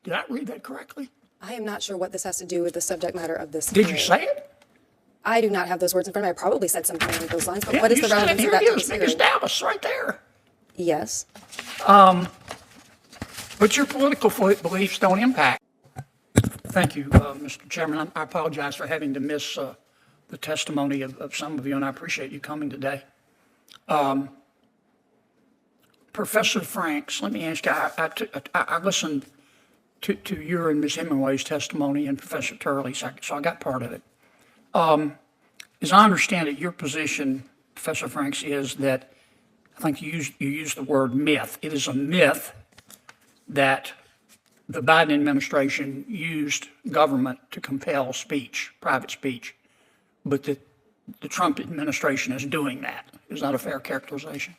Did I read that correctly? I am not sure what this has to do with the subject matter of this Did hearing. you say it? I do not have those words in front of me. I probably said something along those lines, but Yeah, what is you the said it. relevance Here of that it to is. this Big hearing? as Dallas right there. Yes. But your political beliefs don't impact. Thank you, Mr. Chairman. I apologize for having to miss the testimony of some of you, and I appreciate you coming today. Professor Franks, let me ask you, I listened to your and Ms. Hemingway's testimony and Professor Turley's, so I got part of it. As I understand it, your position, Professor Franks, is that, I think you used the word myth. It is a myth that the Biden administration used government to compel speech, private speech, but that the Trump administration is doing that. Is that a fair characterization?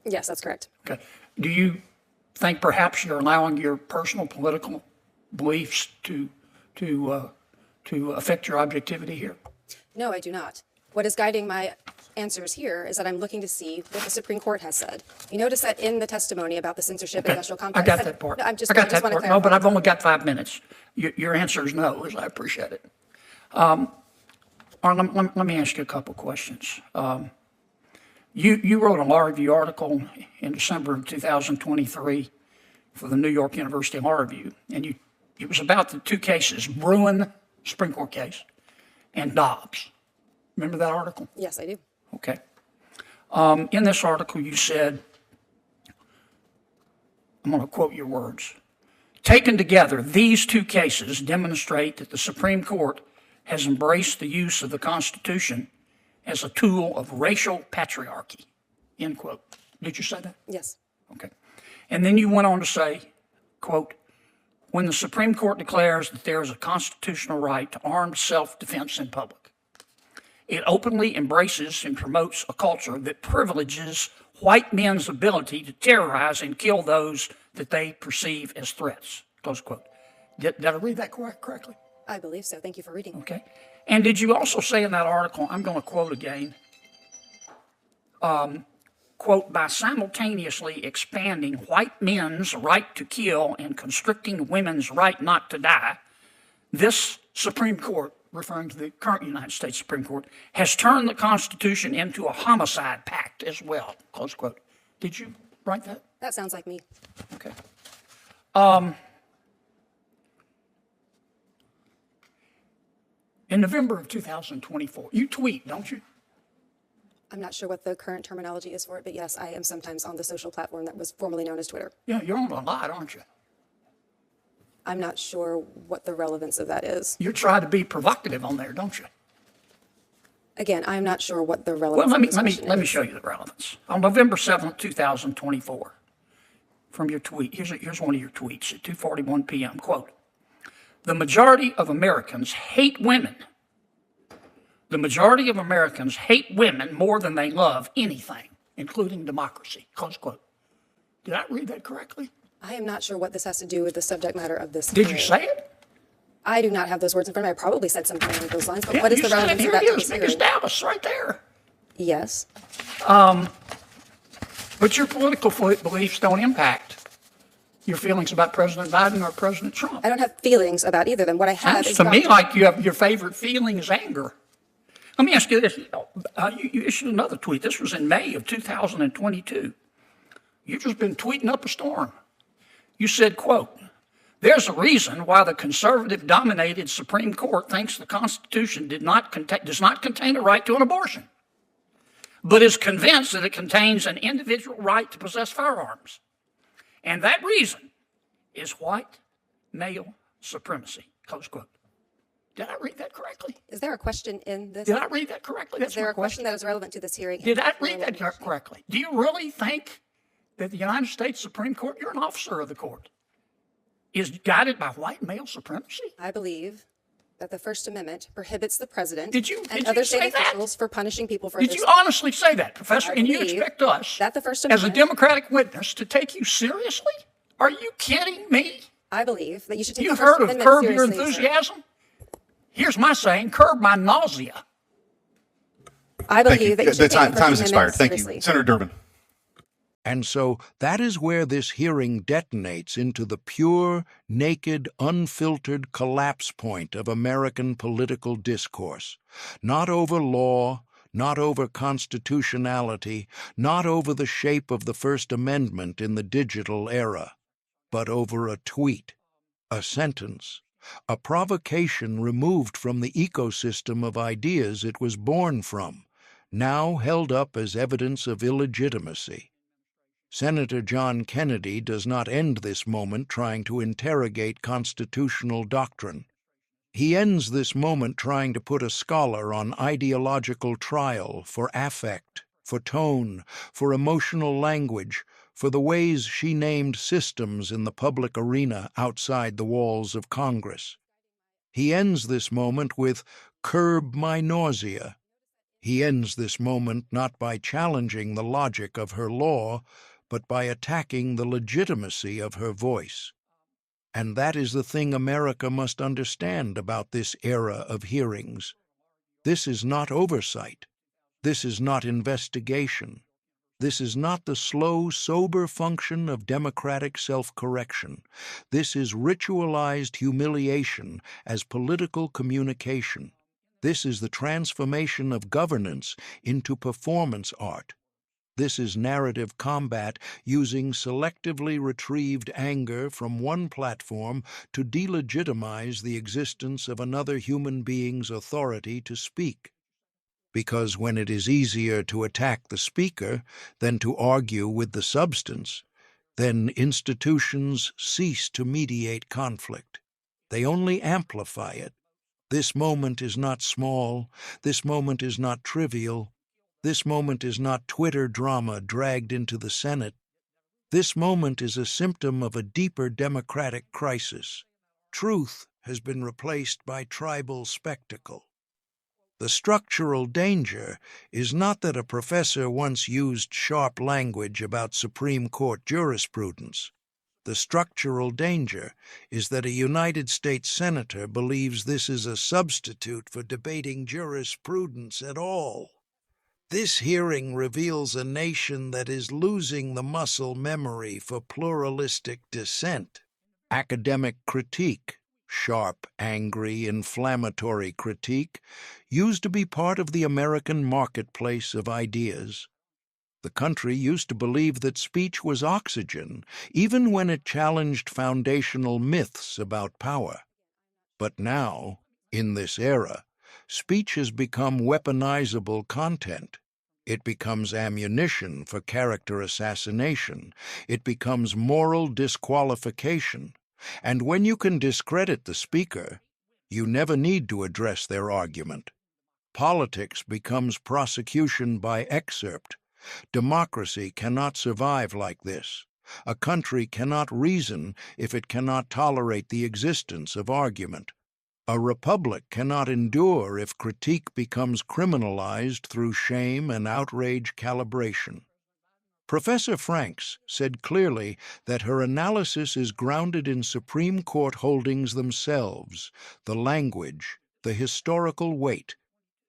Yes, that's correct. Okay. Do you think perhaps you're allowing your personal political beliefs to affect your objectivity here? No, I do not. What is guiding my answers here is that I'm looking to see what the Supreme Court has said. You notice that in the testimony about the censorship and industrial complex. I got that part. No, I got that part. No, but I've only got 5 minutes. Your answer is no, as I appreciate it. Let me ask you a couple questions. You wrote a law review article in December of 2023 for the New York University Law Review, and it was about the two cases, Bruin, Supreme Court case, and Dobbs. Remember that article? Yes, I do. Okay. In this article, you said, I'm going to quote your words, taken together, these two cases demonstrate that the Supreme Court has embraced the use of the Constitution as a tool of racial patriarchy, end quote. Did you say that? Yes. Okay. And then you went on to say, quote, when the Supreme Court declares that there is a constitutional right to armed self-defense in public, it openly embraces and promotes a culture that privileges white men's ability to terrorize and kill those that they perceive as threats, close quote. Did I read that correctly? I believe so. Thank you for reading. Okay. And did you also say in that article, I'm going to quote again, quote, by simultaneously expanding white men's right to kill and constricting women's right not to die, this Supreme Court, referring to the current United States Supreme Court, has turned the Constitution into a homicide pact as well, close quote. Did you write that? That sounds like me. Okay. In November of 2024, you tweet, don't you? I'm not sure what the current terminology is for it, but yes, I am sometimes on the social platform that was formerly known as Twitter. Yeah, you're on a lot, aren't you? I'm not sure what the relevance of that is. You try to be provocative on there, don't you? Again, I'm not sure what the relevance Well, of this question is. let me show you the relevance. On November 7th, 2024, from your tweet, here's one of your tweets at 2:41 p.m., quote, the majority of Americans hate women. The majority of Americans hate women more than they love anything, including democracy, close quote. Did I read that correctly? I am not sure what this has to do with the subject matter of this Did hearing. you say it? I do not have those words in front of me. I probably said something along those lines, but Yeah, what is you the said it. relevance Here of that it to is, this big as hearing? Dallas right there. Yes. But your political beliefs don't impact your feelings about President Biden or President Trump. I don't have feelings about either of them. What I have Sounds is to me doctrine. like you have your favorite feeling is anger. Let me ask you this. You issued another tweet. This was in May of 2022. You've just been tweeting up a storm. You said, quote, there's a reason why the conservative-dominated Supreme Court thinks the Constitution does not contain a right to an abortion, but is convinced that it contains an individual right to possess firearms. And that reason is white male supremacy, close quote. Did I read that correctly? Is there a question in this? Did I read that correctly? That's Is there my a question that is relevant to this hearing? Did I read that correctly? Do you really think that the United States Supreme Court, you're an officer of the court, is guided by white male supremacy? I believe that the First Amendment prohibits the president Did you other say state that? officials for punishing people for Did this. you honestly say that, Professor? I And you believe expect us, that the First as a Amendment- Democratic witness, to take you seriously? Are you kidding me? I believe that you should take You've the First heard of Amendment curb your seriously, sir. enthusiasm? Here's my saying, curb my nausea. I Thank you. believe that you should The take the First time has Amendment expired. Thank you. seriously. Senator Durbin. And so that is where this hearing detonates into the pure, naked, unfiltered collapse point of American political discourse. Not over law, not over constitutionality, not over the shape of the First Amendment in the digital era, but over a tweet, a sentence, a provocation removed from the ecosystem of ideas it was born from, now held up as evidence of illegitimacy. Senator John Kennedy does not end this moment trying to interrogate constitutional doctrine. He ends this moment trying to put a scholar on ideological trial for affect, for tone, for emotional language, for the ways she named systems in the public arena outside the walls of Congress. He ends this moment with "curb my nausea." He ends this moment not by challenging the logic of her law, but by attacking the legitimacy of her voice. And that is the thing America must understand about this era of hearings. This is not oversight. This is not investigation. This is not the slow, sober function of democratic self-correction. This is ritualized humiliation as political communication. This is the transformation of governance into performance art. This is narrative combat using selectively retrieved anger from one platform to delegitimize the existence of another human being's authority to speak. Because when it is easier to attack the speaker than to argue with the substance, then institutions cease to mediate conflict. They only amplify it. This moment is not small. This moment is not trivial. This moment is not Twitter drama dragged into the Senate. This moment is a symptom of a deeper democratic crisis. Truth has been replaced by tribal spectacle. The structural danger is not that a professor once used sharp language about Supreme Court jurisprudence. The structural danger is that a United States senator believes this is a substitute for debating jurisprudence at all. This hearing reveals a nation that is losing the muscle memory for pluralistic dissent. Academic critique, sharp, angry, inflammatory critique, used to be part of the American marketplace of ideas. The country used to believe that speech was oxygen, even when it challenged foundational myths about power. But now, in this era, speech has become weaponizable content. It becomes ammunition for character assassination. It becomes moral disqualification. And when you can discredit the speaker, you never need to address their argument. Politics becomes prosecution by excerpt. Democracy cannot survive like this. A country cannot reason if it cannot tolerate the existence of argument. A republic cannot endure if critique becomes criminalized through shame and outrage calibration. Professor Franks said clearly that her analysis is grounded in Supreme Court holdings themselves, the language, the historical weight,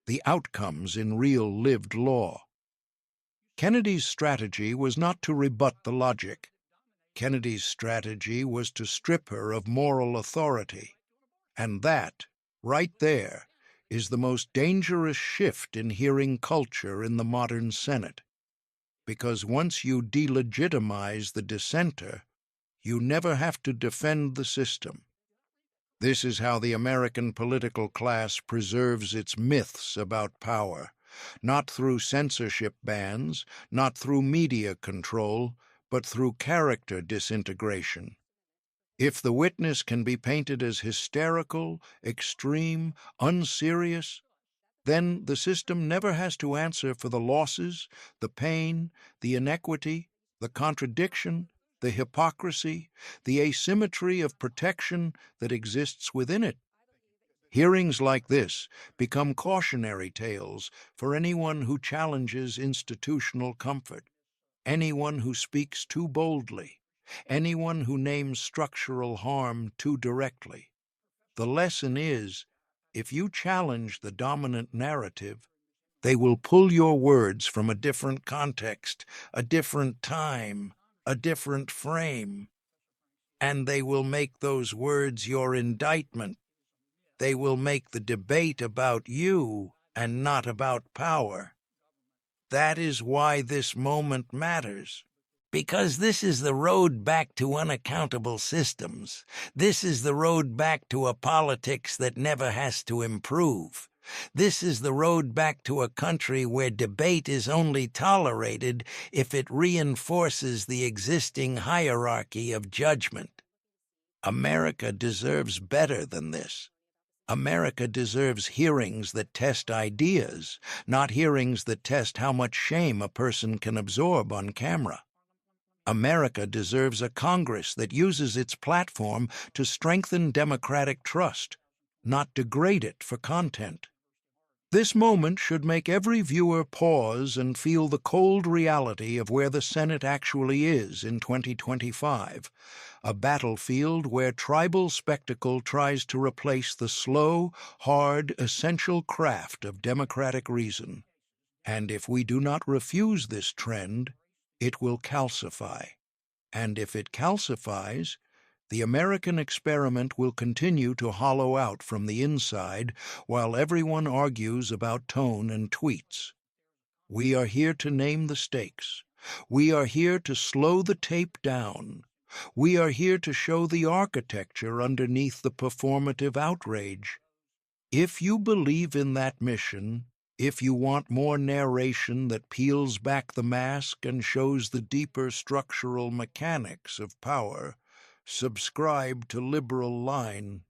the outcomes in real lived law. Kennedy's strategy was not to rebut the logic. Kennedy's strategy was to strip her of moral authority. And that, right there, is the most dangerous shift in hearing culture in the modern Senate. Because once you delegitimize the dissenter, you never have to defend the system. This is how the American political class preserves its myths about power, not through censorship bans, not through media control, but through character disintegration. If the witness can be painted as hysterical, extreme, unserious, then the system never has to answer for the losses, the pain, the inequity, the contradiction, the hypocrisy, the asymmetry of protection that exists within it. Hearings like this become cautionary tales for anyone who challenges institutional comfort, anyone who speaks too boldly, anyone who names structural harm too directly. The lesson is, if you challenge the dominant narrative, They will pull your words from a different context, a different time, a different frame, and they will make those words your indictment. They will make the debate about you and not about power. That is why this moment matters. Because this is the road back to unaccountable systems. This is the road back to a politics that never has to improve. This is the road back to a country where debate is only tolerated if it reinforces the existing hierarchy of judgment. America deserves better than this. America deserves hearings that test ideas, not hearings that test how much shame a person can absorb on camera. America deserves a Congress that uses its platform to strengthen democratic trust, not degrade it for content. This moment should make every viewer pause and feel the cold reality of where the Senate actually is in 2025, a battlefield where tribal spectacle tries to replace the slow, hard, essential craft of democratic reason. And if we do not refuse this trend, it will calcify. And if it calcifies, the American experiment will continue to hollow out from the inside while everyone argues about tone and tweets. We are here to name the stakes. We are here to slow the tape down. We are here to show the architecture underneath the performative outrage. If you believe in that mission, if you want more narration that peels back the mask and shows the deeper structural mechanics of power, subscribe to Liberal Line.